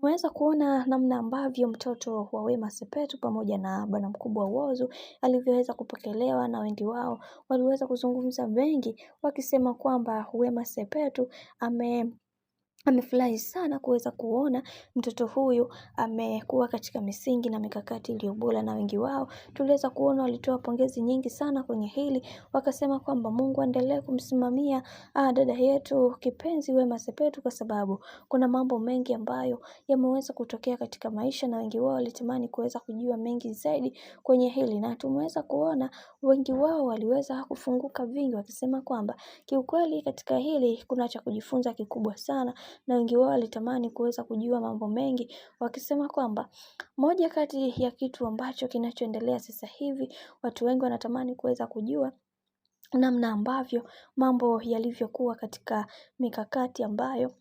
tumeweza kuona namna ambavyo mtoto wa Wema Sepetu pamoja na bwana mkubwa Whozu alivyoweza kupokelewa, na wengi wao waliweza kuzungumza mengi wakisema kwamba Wema Sepetu amefurahi sana kuweza kuona mtoto huyu amekuwa katika misingi na mikakati iliyo bora, na wengi wao tuliweza kuona walitoa pongezi nyingi sana kwenye hili, wakasema kwamba Mungu aendelee kumsimamia dada yetu kipenzi Wema Sepetu, kwa sababu kuna mambo mengi ambayo yameweza kutokea katika maisha, na wengi wao walitamani kuweza kujua mengi zaidi kwenye hili, na tumeweza kuona wengi wao waliweza kufunguka vingi, wakisema kwamba kiukweli katika hili kuna cha kujifunza kikubwa sana, na wengi wao walitamani kuweza kujua mambo mengi, wakisema kwamba moja kati ya kitu ambacho kinachoendelea sasa hivi, watu wengi wanatamani kuweza kujua namna ambavyo mambo yalivyokuwa katika mikakati ambayo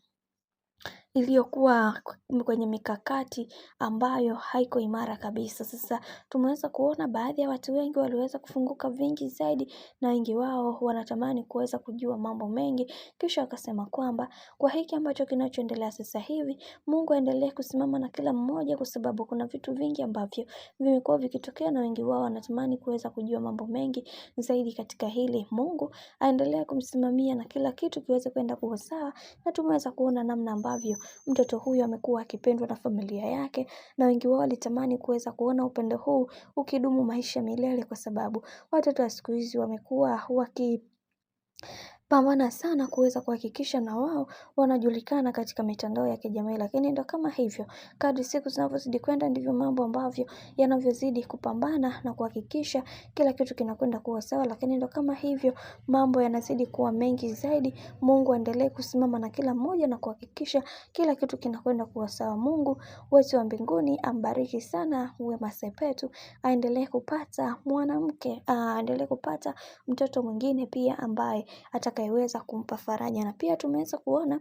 iliyokuwa kwenye mikakati ambayo haiko imara kabisa. Sasa tumeweza kuona baadhi ya watu wengi waliweza kufunguka vingi zaidi, na wengi wao wanatamani kuweza kujua mambo mengi, kisha wakasema kwamba kwa hiki ambacho kinachoendelea sasa hivi, Mungu aendelee kusimama na kila mmoja, kwa sababu kuna vitu vingi ambavyo vimekuwa vikitokea, na wengi wao wanatamani kuweza kujua mambo mengi zaidi katika hili. Mungu aendelee kumsimamia na kila kitu kiweze kwenda kuwa sawa, na tumeweza kuona namna ambavyo mtoto huyu amekuwa akipendwa na familia yake, na wengi wao walitamani kuweza kuona upendo huu ukidumu maisha milele, kwa sababu watoto wa siku hizi wamekuwa pambana sana kuweza kuhakikisha na wao wanajulikana katika mitandao ya kijamii. Lakini ndo kama hivyo, kadri siku zinavyozidi kwenda ndivyo mambo ambavyo yanavyozidi kupambana na kuhakikisha kila kitu kinakwenda kuwa sawa. Lakini ndo kama hivyo, mambo yanazidi kuwa mengi zaidi. Mungu aendelee kusimama na kila mmoja na kuhakikisha kila kitu kinakwenda kuwa sawa. Mungu wetu wa mbinguni ambariki sana Wema Sepetu, aendelee kupata mwanamke, aendelee kupata mtoto mwingine pia ambaye atakayeweza kumpa faraja. Na pia tumeweza kuona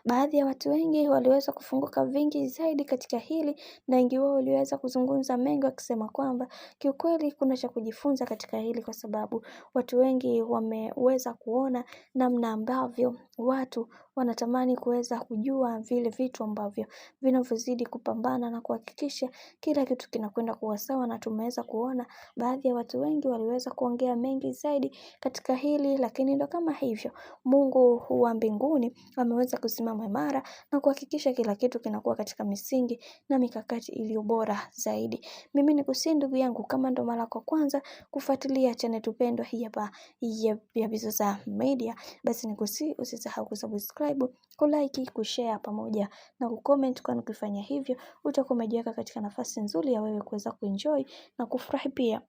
baadhi ya watu wengi waliweza kufunguka vingi zaidi katika hili, na wengi wao waliweza kuzungumza mengi wakisema kwamba kiukweli kuna cha kujifunza katika hili, kwa sababu watu wengi wameweza kuona namna ambavyo watu wanatamani kuweza kujua vile vitu ambavyo vinavyozidi kupambana na kuhakikisha kila kitu kinakwenda kuwa sawa. Na tumeweza kuona baadhi ya watu wengi waliweza kuongea mengi zaidi katika hili, lakini ndo kama hivyo, Mungu wa mbinguni ameweza kusimama imara na kuhakikisha kila kitu kinakuwa katika misingi na mikakati iliyo bora zaidi. Mimi nikusihi ndugu yangu, kama ndo mara kwa kwanza kufuatilia channel tupendwa hii hapa ya Bizoza Media, basi nikusihi usisahau kusubscribe, kulike, kushare pamoja na kucomment, kwani ukifanya hivyo utakuwa umejiweka katika nafasi nzuri ya wewe kuweza kuenjoy na kufurahi pia.